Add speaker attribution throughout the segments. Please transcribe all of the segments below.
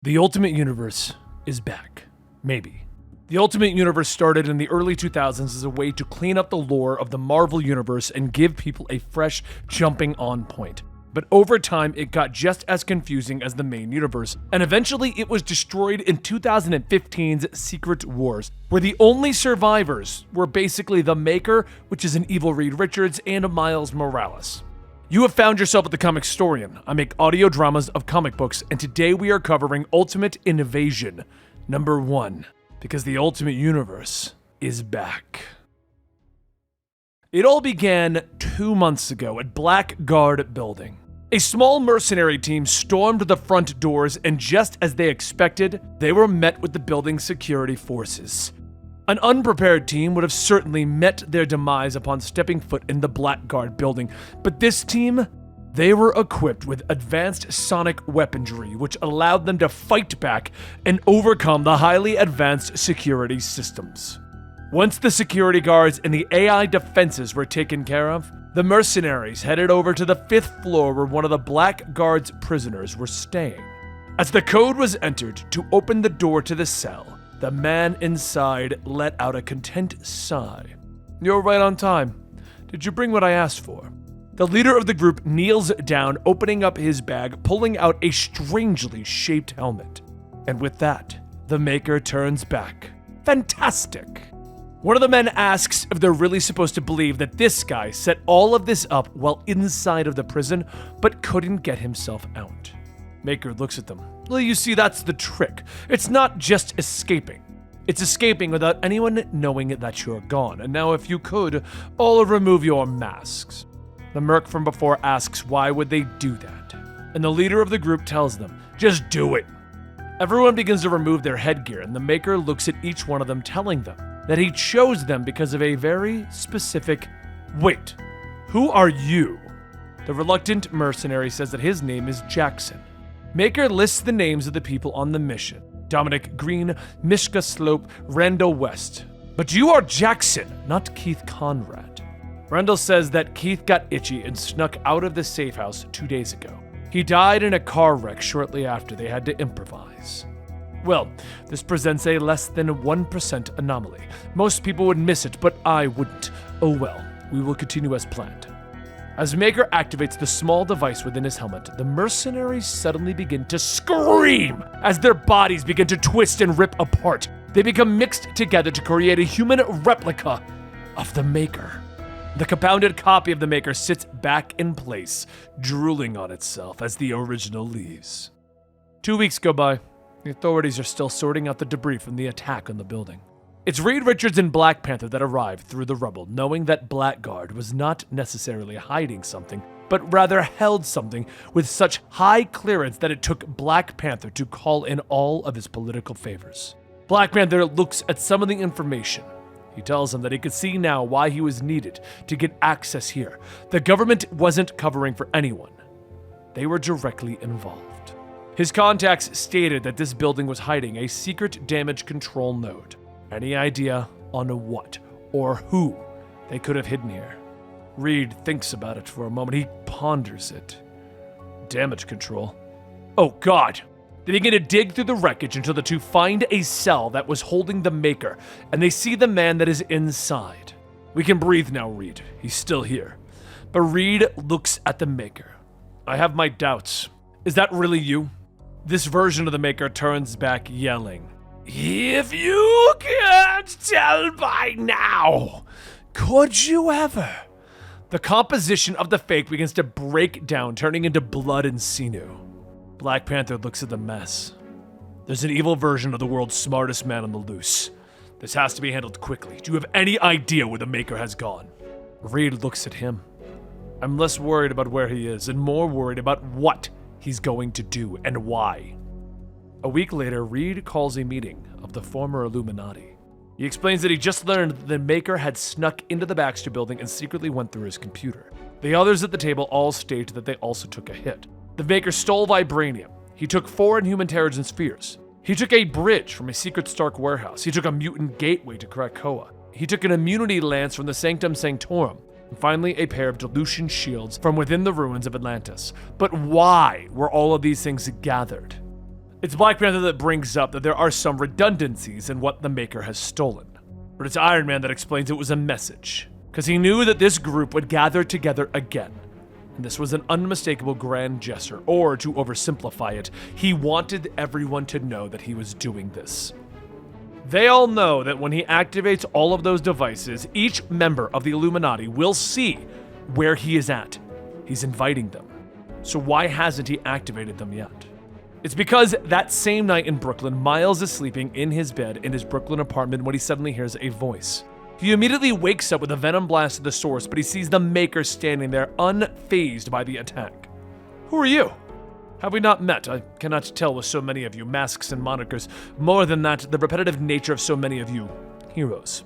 Speaker 1: The Ultimate Universe is back. Maybe. The Ultimate Universe started in the early 2000s as a way to clean up the lore of the Marvel Universe and give people a fresh jumping on point. But over time, it got just as confusing as the main universe, and eventually it was destroyed in 2015's Secret Wars, where the only survivors were basically the Maker, which is an evil Reed Richards, and Miles Morales. You have found yourself at the Comicstorian. I make audio dramas of comic books, and today we are covering Ultimate Invasion, number 1, because the Ultimate Universe is back. It all began 2 months ago at Blackguard Building. A small mercenary team stormed the front doors, and just as they expected, they were met with the building's security forces. An unprepared team would have certainly met their demise upon stepping foot in the Blackguard Building, but this team, they were equipped with advanced sonic weaponry, which allowed them to fight back and overcome the highly advanced security systems. Once the security guards and the AI defenses were taken care of, the mercenaries headed over to the 5th floor where one of the Blackguard's prisoners were staying. As the code was entered to open the door to the cell, the man inside let out a content sigh. "You're right on time. Did you bring what I asked for?" The leader of the group kneels down, opening up his bag, pulling out a strangely shaped helmet. And with that, the Maker turns back. Fantastic! One of the men asks if they're really supposed to believe that this guy set all of this up while inside of the prison, but couldn't get himself out. Maker looks at them. "Well, you see, that's the trick. It's not just escaping. It's escaping without anyone knowing that you're gone. And now if you could, all remove your masks." The merc from before asks why would they do that. And the leader of the group tells them, "Just do it." Everyone begins to remove their headgear, and the Maker looks at each one of them, telling them that he chose them because of a very specific... Wait, who are you? The reluctant mercenary says that his name is Jackson. Maker lists the names of the people on the mission. Dominic Green, Mishka Slope, Randall West. But you are Jackson, not Keith Conrad. Randall says that Keith got itchy and snuck out of the safe house 2 days ago. He died in a car wreck shortly after they had to improvise. Well, this presents a less than 1% anomaly. Most people would miss it, but I wouldn't. Oh well, we will continue as planned. As Maker activates the small device within his helmet, the mercenaries suddenly begin to scream as their bodies begin to twist and rip apart. They become mixed together to create a human replica of the Maker. The compounded copy of the Maker sits back in place, drooling on itself as the original leaves. 2 weeks go by. The authorities are still sorting out the debris from the attack on the building. It's Reed Richards and Black Panther that arrive through the rubble, knowing that Blackguard was not necessarily hiding something, but rather held something with such high clearance that it took Black Panther to call in all of his political favors. Black Panther looks at some of the information. He tells him that he could see now why he was needed to get access here. The government wasn't covering for anyone. They were directly involved. His contacts stated that this building was hiding a secret damage control node. Any idea on what or who they could have hidden here? Reed thinks about it for a moment. He ponders it. Damage control. Oh God! They begin to dig through the wreckage until the two find a cell that was holding the Maker, and they see the man that is inside. "We can breathe now, Reed. He's still here." But Reed looks at the Maker. "I have my doubts. Is that really you?" This version of the Maker turns back, yelling, "If you can't tell by now, could you ever?" The composition of the fake begins to break down, turning into blood and sinew. Black Panther looks at the mess. "There's an evil version of the world's smartest man on the loose. This has to be handled quickly. Do you have any idea where the Maker has gone?" Reed looks at him. "I'm less worried about where he is and more worried about what he's going to do and why." A week later, Reed calls a meeting of the former Illuminati. He explains that he just learned that the Maker had snuck into the Baxter building and secretly went through his computer. The others at the table all state that they also took a hit. The Maker stole vibranium. He took 4 Inhuman Terrigen spheres. He took a bridge from a secret Stark warehouse. He took a mutant gateway to Krakoa. He took an immunity lance from the Sanctum Sanctorum. And finally, a pair of dilution shields from within the ruins of Atlantis. But why were all of these things gathered? It's Black Panther that brings up that there are some redundancies in what the Maker has stolen. But it's Iron Man that explains it was a message, because he knew that this group would gather together again. And this was an unmistakable grand gesture, or to oversimplify it, he wanted everyone to know that he was doing this. They all know that when he activates all of those devices, each member of the Illuminati will see where he is at. He's inviting them. So why hasn't he activated them yet? It's because that same night in Brooklyn, Miles is sleeping in his bed in his Brooklyn apartment when he suddenly hears a voice. He immediately wakes up with a venom blast to the source, but he sees the Maker standing there, unfazed by the attack. Who are you? Have we not met? I cannot tell with so many of you, masks and monikers. More than that, the repetitive nature of so many of you, heroes.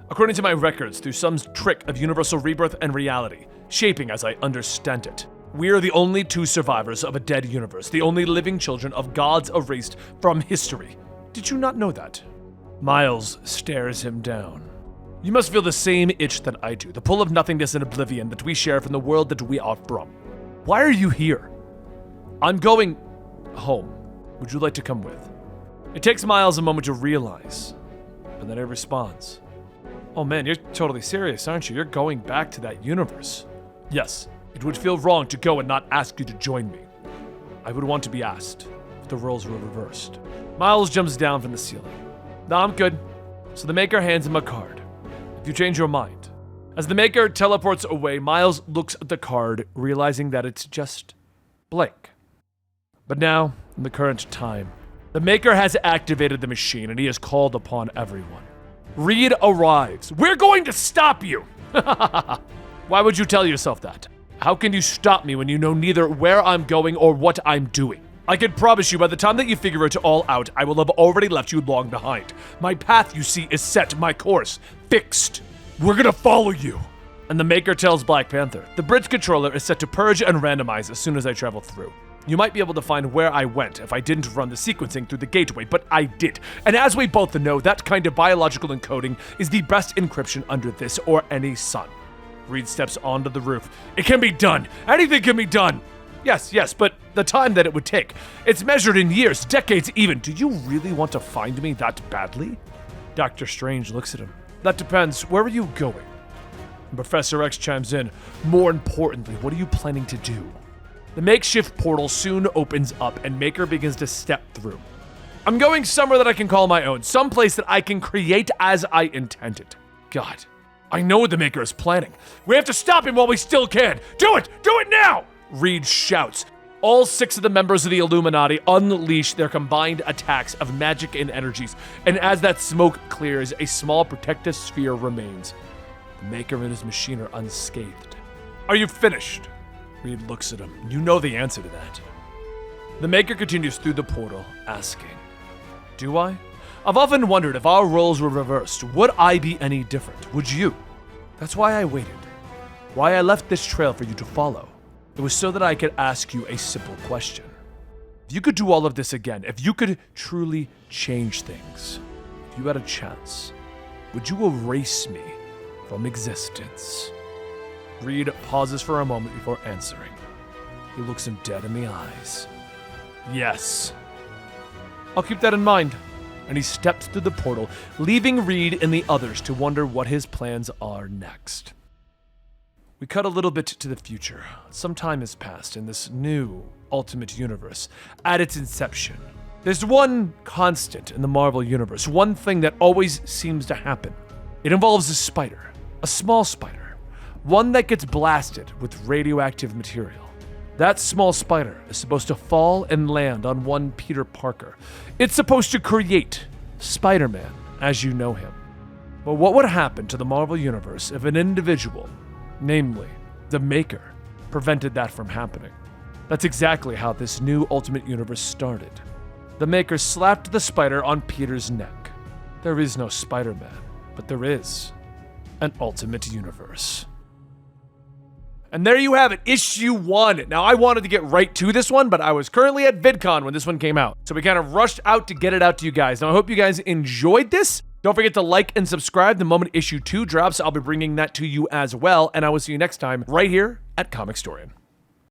Speaker 1: According to my records, through some trick of universal rebirth and reality, shaping as I understand it, we are the only two survivors of a dead universe, the only living children of gods erased from history. Did you not know that? Miles stares him down. You must feel the same itch that I do, the pull of nothingness and oblivion that we share from the world that we are from. Why are you here? I'm going home. Would you like to come with? It takes Miles a moment to realize, but then he responds. Oh man, you're totally serious, aren't you? You're going back to that universe. Yes, it would feel wrong to go and not ask you to join me. I would want to be asked if the roles were reversed. Miles jumps down from the ceiling. No, I'm good. So the Maker hands him a card. If you change your mind. As the Maker teleports away, Miles looks at the card, realizing that it's just blank. But now, in the current time, the Maker has activated the machine and he has called upon everyone. Reed arrives. We're going to stop you! Why would you tell yourself that? How can you stop me when you know neither where I'm going or what I'm doing? I can promise you by the time that you figure it all out, I will have already left you long behind. My path, you see, is set, my course fixed. We're gonna follow you. And the Maker tells Black Panther, the bridge controller is set to purge and randomize as soon as I travel through. You might be able to find where I went if I didn't run the sequencing through the gateway, but I did. And as we both know, that kind of biological encoding is the best encryption under this or any sun. Reed steps onto the roof. It can be done. Anything can be done. Yes, but the time that it would take. It's measured in years, decades even. Do you really want to find me that badly? Dr. Strange looks at him. That depends. Where are you going? And Professor X chimes in. More importantly, what are you planning to do? The makeshift portal soon opens up and Maker begins to step through. I'm going somewhere that I can call my own, someplace that I can create as I intended. God, I know what the Maker is planning. We have to stop him while we still can. Do it now! Reed shouts. All 6 of the members of the Illuminati unleash their combined attacks of magic and energies, and as that smoke clears, a small protective sphere remains. The Maker and his machine are unscathed. Are you finished? Reed looks at him. You know the answer to that. The Maker continues through the portal, asking, do I? I've often wondered if our roles were reversed, would I be any different? Would you? That's why I waited. Why I left this trail for you to follow. It was so that I could ask you a simple question. If you could do all of this again, if you could truly change things, if you had a chance, would you erase me from existence? Reed pauses for a moment before answering. He looks him dead in the eyes. Yes. I'll keep that in mind. And he steps through the portal, leaving Reed and the others to wonder what his plans are next. We cut a little bit to the future. Some time has passed in this new Ultimate Universe. At its inception, there's one constant in the Marvel Universe, one thing that always seems to happen. It involves a spider, a small spider, one that gets blasted with radioactive material. That small spider is supposed to fall and land on one Peter Parker. It's supposed to create Spider-Man as you know him. But what would happen to the Marvel Universe if an individual, namely the Maker, prevented that from happening? That's exactly how this new Ultimate Universe started. The Maker slapped the spider on Peter's neck. There is no Spider-Man, but there is an Ultimate Universe. And there you have it, issue 1. Now, I wanted to get right to this one, but I was currently at VidCon when this one came out. So we kind of rushed out to get it out to you guys. Now, I hope you guys enjoyed this. Don't forget to like and subscribe the moment issue 2 drops. I'll be bringing that to you as well. And I will see you next time right here at Comicstorian.